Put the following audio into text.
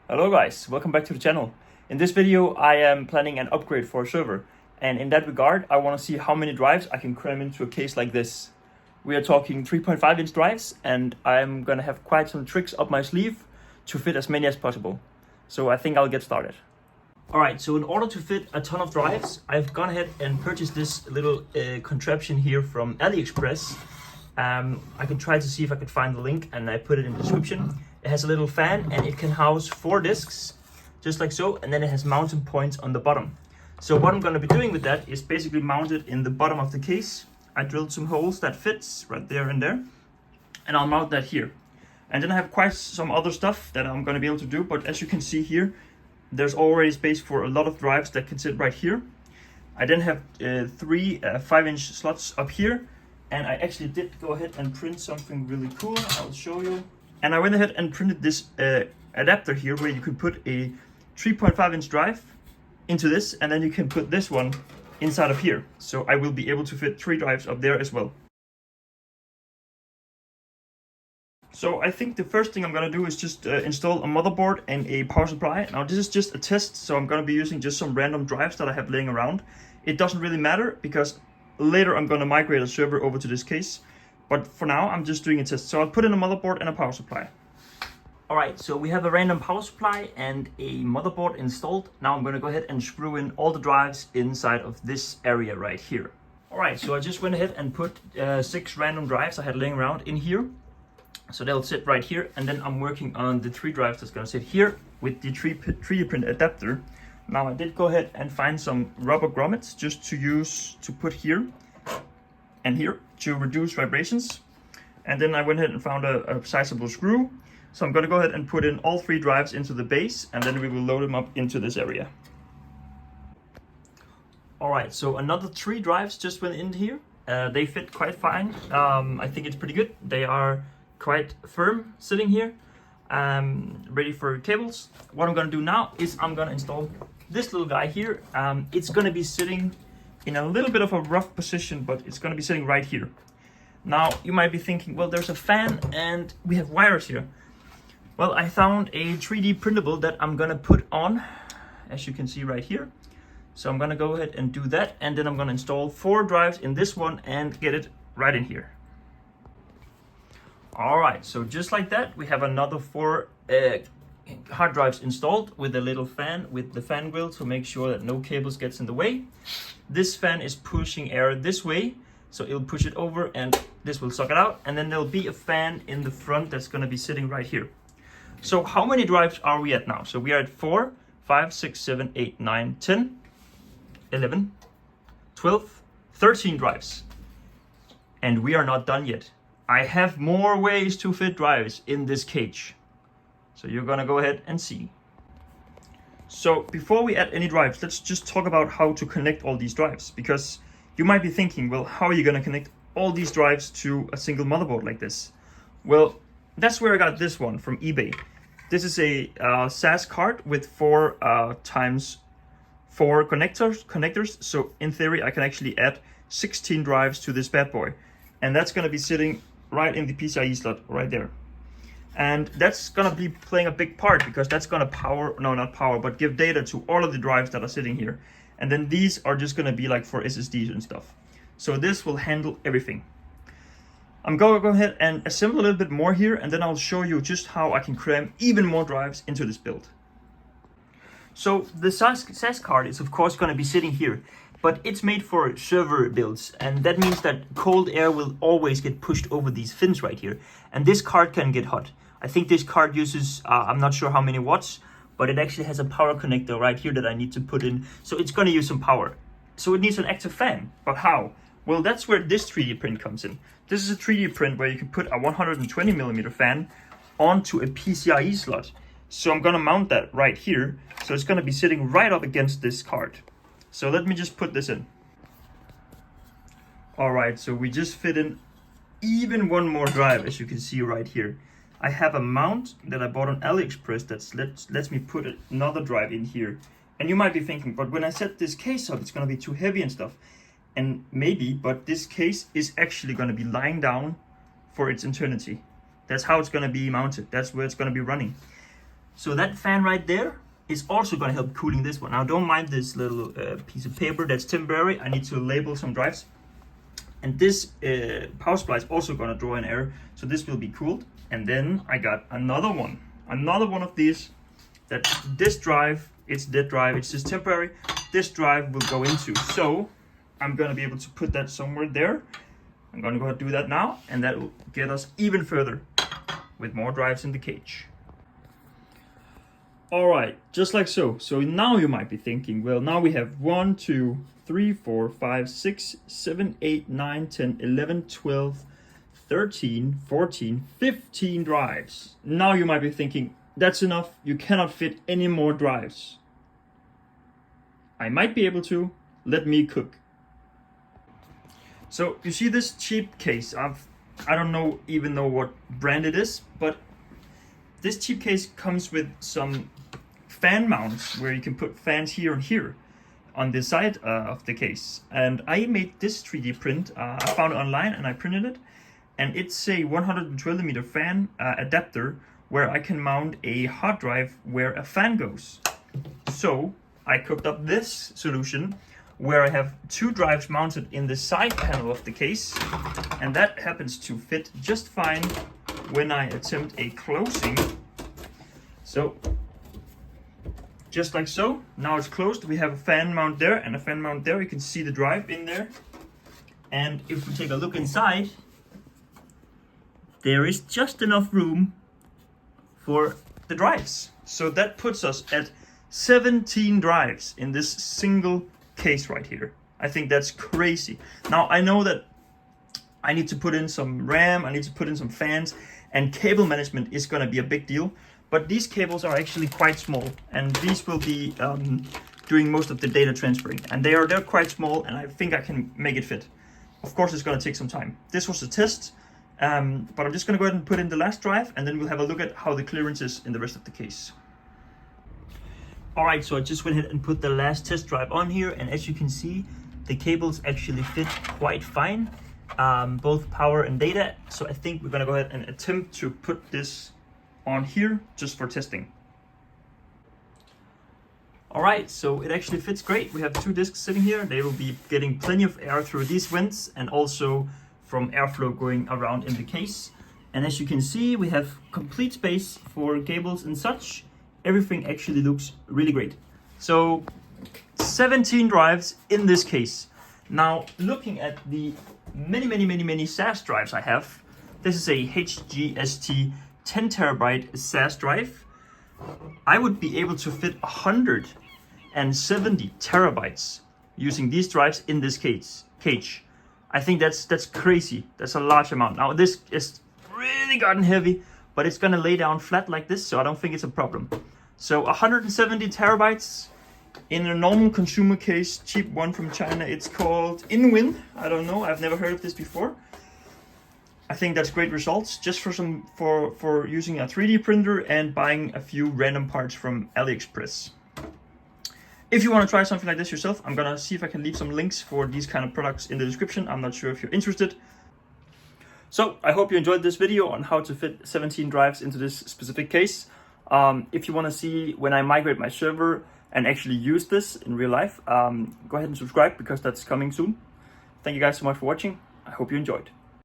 Hello guys, welcome back to the channel. In this video I am planning an upgrade for a server, and in that regard I want to see how many drives I can cram into a case like this. We are talking 3.5 inch drives, and I'm gonna have quite some tricks up my sleeve to fit as many as possible. So I think I'll get started. Alright, so in order to fit a ton of drives, I've gone ahead and purchased this little contraption here from AliExpress. I can try to see if I could find the link, and I put it in the description. It has a little fan and it can house 4 discs, just like so, and then it has mounting points on the bottom. So what I'm going to be doing with that is basically mount it in the bottom of the case. I drilled some holes that fits right there and there, and I'll mount that here. And then I have quite some other stuff that I'm going to be able to do, but as you can see here, there's already space for a lot of drives that can sit right here. I then have 3 5-inch slots up here, and I actually did go ahead and print something really cool. I'll show you. And I went ahead and printed this adapter here, where you can put a 3.5 inch drive into this, and then you can put this one inside of here. So I will be able to fit 3 drives up there as well. So I think the first thing I'm going to do is just install a motherboard and a power supply. Now this is just a test, so I'm going to be using just some random drives that I have laying around. It doesn't really matter because later I'm going to migrate a server over to this case. But for now, I'm just doing a test. So I'll put in a motherboard and a power supply. Alright, so we have a random power supply and a motherboard installed. Now I'm going to go ahead and screw in all the drives inside of this area right here. Alright, so I just went ahead and put 6 random drives I had laying around in here. So they'll sit right here, and then I'm working on the 3 drives that's going to sit here with the 3D print adapter. Now I did go ahead and find some rubber grommets just to use to put here and here to reduce vibrations. And then I went ahead and found a sizable screw. So I'm going to go ahead and put in all 3 drives into the base, and then we will load them up into this area. Alright, so another 3 drives just went in here. They fit quite fine. I think it's pretty good. They are quite firm sitting here, ready for cables. What I'm going to do now is I'm going to install this little guy here. It's going to be sitting in a little bit of a rough position, but it's going to be sitting right here. Now you might be thinking, well, there's a fan and we have wires here. Well, I found a 3D printable that I'm going to put on, as you can see right here. So I'm going to go ahead and do that, and then I'm going to install 4 drives in this one and get it right in here. Alright, so just like that, we have another 4 hard drives installed with a little fan with the fan grill to make sure that no cables gets in the way. This fan is pushing air this way, so it'll push it over and this will suck it out, and then there'll be a fan in the front that's going to be sitting right here. So how many drives are we at now? So we are at 4, 5, 6, 7, 8, 9, 10, 11, 12, 13 drives. And we are not done yet. I have more ways to fit drives in this cage. So you're gonna go ahead and see. So before we add any drives, let's just talk about how to connect all these drives. Because you might be thinking, well, how are you gonna connect all these drives to a single motherboard like this? Well, that's where I got this one from eBay. This is a SAS card with 4 times 4 connectors. So in theory, I can actually add 16 drives to this bad boy. And that's gonna be sitting right in the PCIe slot right there. And that's gonna be playing a big part, because that's gonna but give data to all of the drives that are sitting here. And then these are just gonna be like for SSDs and stuff. So this will handle everything. I'm gonna go ahead and assemble a little bit more here, and then I'll show you just how I can cram even more drives into this build. So the SAS card is of course gonna be sitting here, but it's made for server builds, and that means that cold air will always get pushed over these fins right here, and this card can get hot. I think this card uses, I'm not sure how many watts, but it actually has a power connector right here that I need to put in, so it's going to use some power. So it needs an active fan, but how? Well, that's where this 3D print comes in. This is a 3D print where you can put a 120mm fan onto a PCIe slot. So I'm going to mount that right here, so it's going to be sitting right up against this card. So let me just put this in. Alright, so we just fit in even one more drive, as you can see right here. I have a mount that I bought on AliExpress that lets me put another drive in here. And you might be thinking, but when I set this case up, it's going to be too heavy and stuff. And maybe, but this case is actually going to be lying down for its eternity. That's how it's going to be mounted. That's where it's going to be running. So that fan right there is also going to help cooling this one. Now don't mind this little piece of paper, that's temporary. I need to label some drives. And this power supply is also going to draw in air, so this will be cooled. And then I got another one of these, that this drive, it's dead drive, it's just temporary. This drive will go into, so I'm going to be able to put that somewhere there. I'm going to go ahead and do that now, and that will get us even further with more drives in the cage. All right, just like so. So now you might be thinking, well, now we have 1, 2, 3, 4, 5, 6, 7, 8, 9, 10, 11, 12, 13, 14, 15 drives. Now you might be thinking, that's enough, you cannot fit any more drives. I might be able to, let me cook. So you see this cheap case, I don't even know what brand it is, but this cheap case comes with some fan mounts where you can put fans here and here on the side of the case. And I made this 3D print, I found it online and I printed it. And it's a 112mm fan adapter where I can mount a hard drive where a fan goes. So I cooked up this solution where I have 2 drives mounted in the side panel of the case, and that happens to fit just fine when I attempt a closing. So just like so, now it's closed. We have a fan mount there and a fan mount there. You can see the drive in there. And if we take a look inside, there is just enough room for the drives. So that puts us at 17 drives in this single case right here. I think that's crazy. Now I know that I need to put in some RAM, I need to put in some fans, and cable management is going to be a big deal. But these cables are actually quite small, and these will be doing most of the data transferring. And they're quite small, and I think I can make it fit. Of course, it's going to take some time. This was a test, but I'm just going to go ahead and put in the last drive, and then we'll have a look at how the clearance is in the rest of the case. Alright, so I just went ahead and put the last test drive on here, and as you can see, the cables actually fit quite fine, both power and data. So I think we're gonna go ahead and attempt to put this on here just for testing. Alright, so it actually fits great. We have 2 discs sitting here. They will be getting plenty of air through these vents and also from airflow going around in the case. And as you can see, we have complete space for cables and such. Everything actually looks really great. So 17 drives in this case. Now looking at the many SAS drives I have, this is a HGST 10 terabyte SAS drive. I would be able to fit 170 terabytes using these drives in this cage. I think that's crazy. That's a large amount. Now this is really gotten heavy, but it's gonna lay down flat like this, so I don't think it's a problem. So 170 terabytes in a normal consumer case, cheap one from China. It's called InWin. I don't know, I've never heard of this before. I think that's great results just for using a 3D printer and buying a few random parts from AliExpress. If you want to try something like this yourself, I'm gonna see if I can leave some links for these kind of products in the description. I'm not sure if you're interested. So I hope you enjoyed this video on how to fit 17 drives into this specific case. If you want to see when I migrate my server and actually use this in real life, go ahead and subscribe because that's coming soon. Thank you guys so much for watching. I hope you enjoyed.